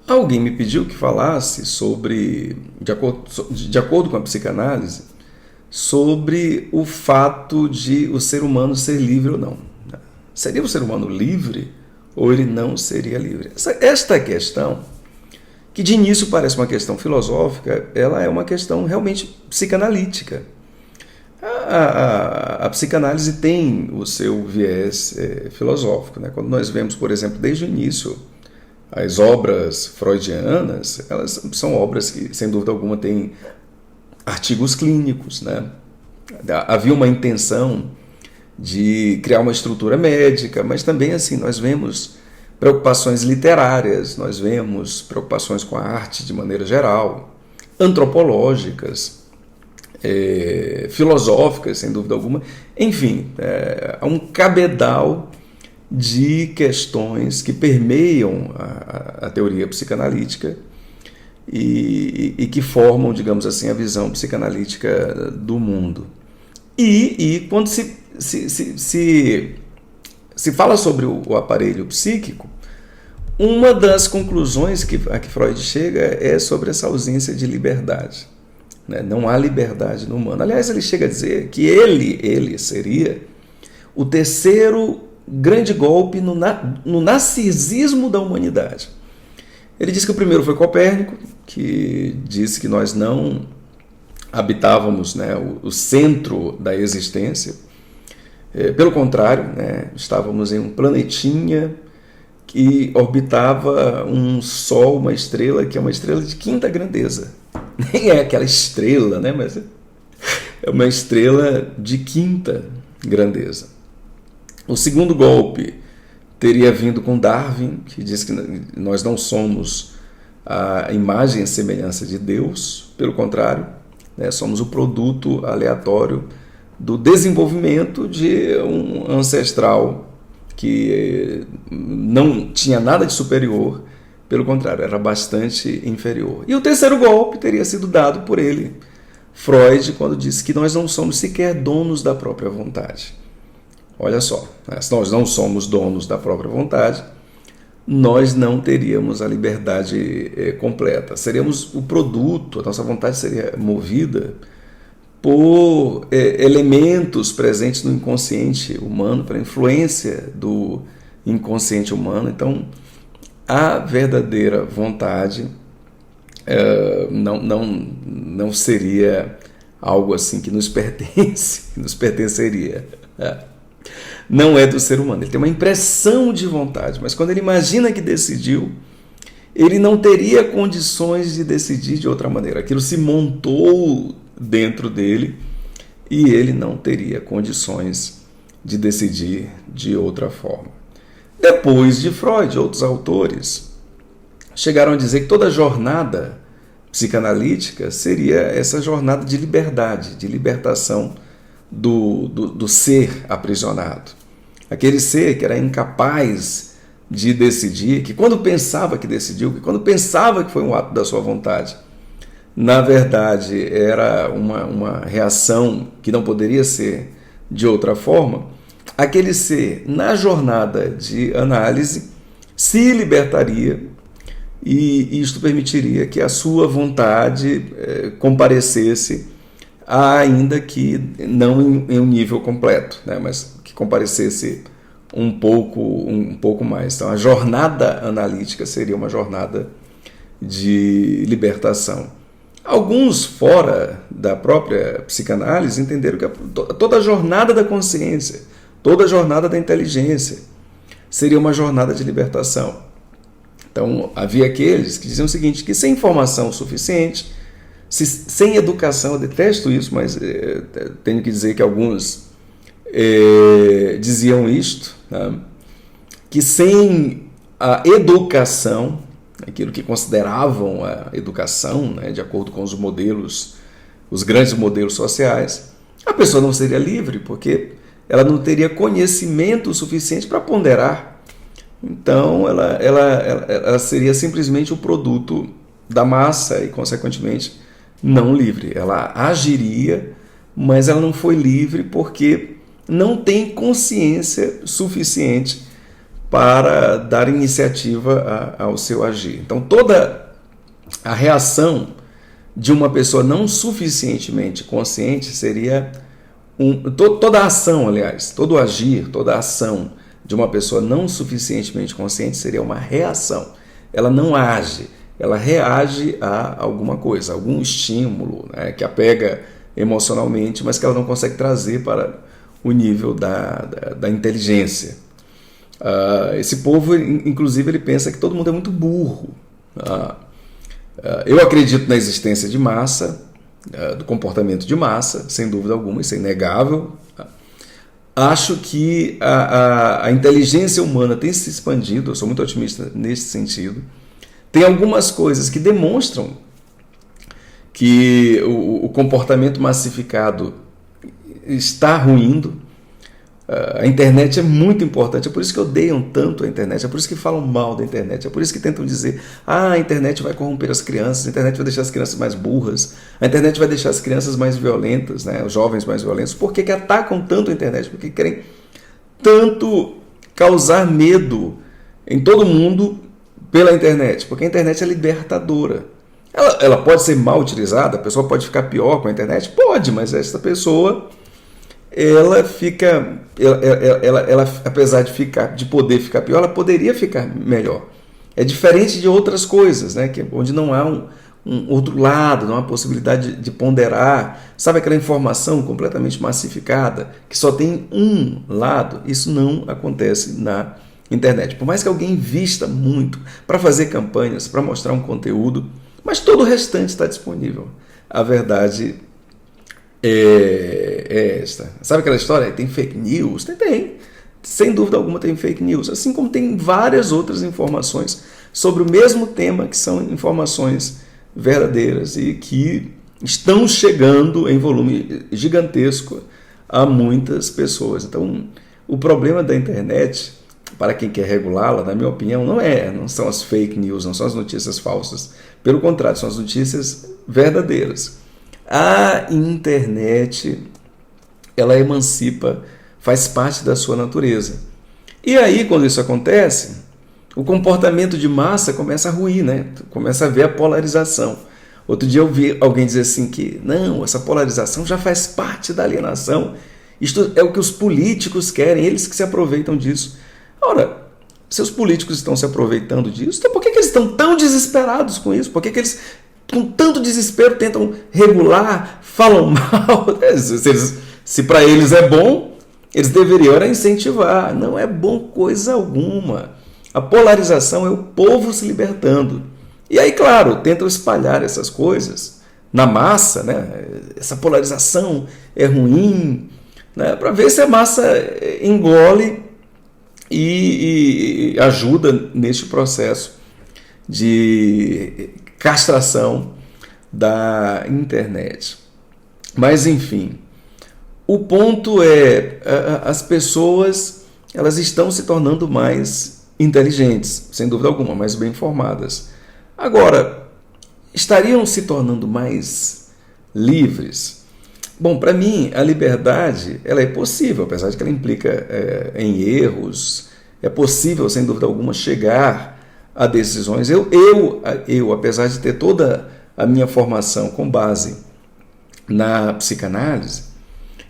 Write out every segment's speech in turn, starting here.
Alguém me pediu que falasse sobre, de acordo com a psicanálise, sobre o fato de o ser humano ser livre ou não. Seria o ser humano livre ou ele não seria livre? Esta questão, que de início parece uma questão filosófica, ela é uma questão realmente psicanalítica. A psicanálise tem o seu viés filosófico, né? Quando nós vemos, por exemplo, desde o início, as obras freudianas, elas são obras que, sem dúvida alguma, têm artigos clínicos, né? Havia uma intenção de criar uma estrutura médica, mas também assim nós vemos preocupações literárias, nós vemos preocupações com a arte de maneira geral, antropológicas, filosóficas, sem dúvida alguma. Enfim, há um cabedal de questões que permeiam a teoria psicanalítica e que formam, digamos assim, a visão psicanalítica do mundo. E quando se fala sobre o aparelho psíquico, uma das conclusões a que Freud chega é sobre essa ausência de liberdade. Né? Não há liberdade no humano. Aliás, ele chega a dizer que ele seria o terceiro grande golpe no narcisismo da humanidade. Ele diz que o primeiro foi Copérnico, que disse que nós não habitávamos, né, o centro da existência. Pelo contrário, né, estávamos em um planetinha que orbitava um Sol, uma estrela, que é uma estrela de quinta grandeza. Nem é aquela estrela, né, mas é uma estrela de quinta grandeza. O segundo golpe teria vindo com Darwin, que diz que nós não somos a imagem e semelhança de Deus, pelo contrário, né, somos o produto aleatório do desenvolvimento de um ancestral que não tinha nada de superior, pelo contrário, era bastante inferior. E o terceiro golpe teria sido dado por ele, Freud, quando disse que nós não somos sequer donos da própria vontade. Olha só, se nós não somos donos da própria vontade, nós não teríamos a liberdade completa. Seríamos o produto, a nossa vontade seria movida por elementos presentes no inconsciente humano, pela influência do inconsciente humano. Então, a verdadeira vontade não seria algo assim que nos pertence, que nos pertenceria. Não é do ser humano. Ele tem uma impressão de vontade, mas quando ele imagina que decidiu, ele não teria condições de decidir de outra maneira. Aquilo se montou dentro dele e ele não teria condições de decidir de outra forma. Depois de Freud, outros autores chegaram a dizer que toda jornada psicanalítica seria essa jornada de liberdade, de libertação do ser aprisionado. Aquele ser que era incapaz de decidir, que quando pensava que decidiu, que quando pensava que foi um ato da sua vontade, na verdade era uma reação que não poderia ser de outra forma. Aquele ser, na jornada de análise, se libertaria e isto permitiria que a sua vontade comparecesse, ainda que não em um nível completo, né, mas que comparecesse um pouco mais. Então, a jornada analítica seria uma jornada de libertação. Alguns, fora da própria psicanálise, entenderam que toda a jornada da consciência, toda a jornada da inteligência seria uma jornada de libertação. Então, havia aqueles que diziam o seguinte, que sem informação suficiente, sem educação, eu detesto isso, mas tenho que dizer que alguns diziam isto, né, que sem a educação, aquilo que consideravam a educação, né, de acordo com os modelos, os grandes modelos sociais, a pessoa não seria livre, porque ela não teria conhecimento suficiente para ponderar. Então, ela seria simplesmente o produto da massa e, consequentemente, não livre. Ela agiria, mas ela não foi livre porque não tem consciência suficiente para dar iniciativa ao seu agir. Então, toda a reação de uma pessoa não suficientemente consciente seria toda a ação, aliás, todo o agir, toda a ação de uma pessoa não suficientemente consciente seria uma reação. Ela não age, ela reage a alguma coisa, algum estímulo, né, que a pega emocionalmente, mas que ela não consegue trazer para o nível da inteligência. Esse povo, inclusive, ele pensa que todo mundo é muito burro. Eu acredito na existência de massa, do comportamento de massa, sem dúvida alguma, isso é inegável. Acho que a inteligência humana tem se expandido, eu sou muito otimista nesse sentido. Tem algumas coisas que demonstram que o comportamento massificado está ruindo. A internet é muito importante, é por isso que odeiam tanto a internet, é por isso que falam mal da internet, é por isso que tentam dizer: a internet vai corromper as crianças, a internet vai deixar as crianças mais burras, a internet vai deixar as crianças mais violentas, né, os jovens mais violentos. Por que atacam tanto a internet? Porque querem tanto causar medo em todo mundo pela internet, porque a internet é libertadora. Ela pode ser mal utilizada, a pessoa pode ficar pior com a internet? Pode, mas essa pessoa... ela apesar de poder ficar pior, ela poderia ficar melhor. É diferente de outras coisas, né, onde não há um outro lado, não há possibilidade de ponderar. Sabe aquela informação completamente massificada, que só tem um lado? Isso não acontece na internet. Por mais que alguém invista muito para fazer campanhas, para mostrar um conteúdo, mas todo o restante está disponível. A verdade é esta. Sabe aquela história? Tem fake news? Tem. Sem dúvida alguma tem fake news. Assim como tem várias outras informações sobre o mesmo tema que são informações verdadeiras e que estão chegando em volume gigantesco a muitas pessoas. Então, o problema da internet, para quem quer regulá-la, na minha opinião, não são as fake news, não são as notícias falsas. Pelo contrário, são as notícias verdadeiras. A internet, ela emancipa, faz parte da sua natureza. E aí, quando isso acontece, o comportamento de massa começa a ruir, né? Começa a ver a polarização. Outro dia eu vi alguém dizer assim que, não, essa polarização já faz parte da alienação. Isto é o que os políticos querem, eles que se aproveitam disso. Ora, se os políticos estão se aproveitando disso, então por que eles estão tão desesperados com isso? Por que eles, com tanto desespero, tentam regular, falam mal? Se para eles é bom, eles deveriam incentivar. Não é bom coisa alguma. A polarização é o povo se libertando. E aí, claro, tentam espalhar essas coisas na massa, né? Essa polarização é ruim, né? Para ver se a massa engole e ajuda neste processo de castração da internet. Mas, enfim, o ponto é, as pessoas, elas estão se tornando mais inteligentes, sem dúvida alguma, mais bem informadas. Agora, estariam se tornando mais livres? Bom, para mim, a liberdade ela é possível, apesar de que ela implica em erros. É possível, sem dúvida alguma, chegar a decisões. Eu, apesar de ter toda a minha formação com base na psicanálise,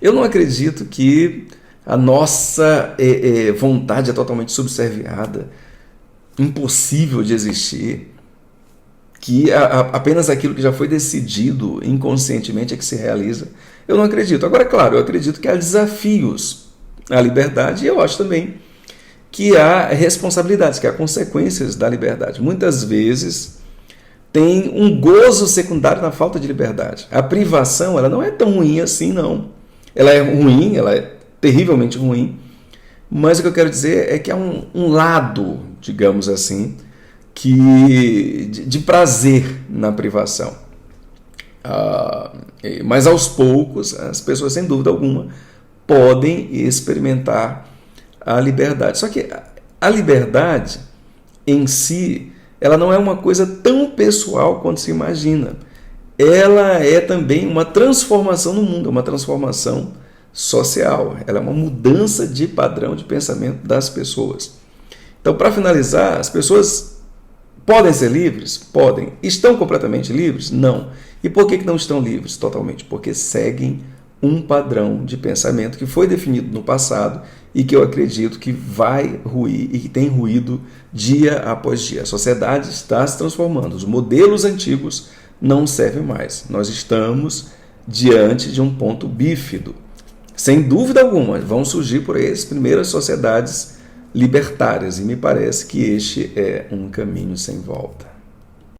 eu não acredito que a nossa vontade é totalmente subserviada, impossível de existir, que apenas aquilo que já foi decidido inconscientemente é que se realiza. Eu não acredito. Agora, claro, eu acredito que há desafios à liberdade e eu acho também que há responsabilidades, que há consequências da liberdade. Muitas vezes tem um gozo secundário na falta de liberdade. A privação ela não é tão ruim assim, não. Ela é ruim, ela é terrivelmente ruim, mas o que eu quero dizer é que há um lado, digamos assim, de prazer na privação. Mas aos poucos, as pessoas, sem dúvida alguma, podem experimentar a liberdade. Só que a liberdade em si, ela não é uma coisa tão pessoal quanto se imagina. Ela é também uma transformação no mundo, uma transformação social. Ela é uma mudança de padrão de pensamento das pessoas. Então, para finalizar, as pessoas podem ser livres? Podem. Estão completamente livres? Não. E por que não estão livres totalmente? Porque seguem um padrão de pensamento que foi definido no passado e que eu acredito que vai ruir e que tem ruído dia após dia. A sociedade está se transformando, os modelos antigos não servem mais. Nós estamos diante de um ponto bífido. Sem dúvida alguma, vão surgir por aí as primeiras sociedades libertárias e me parece que este é um caminho sem volta.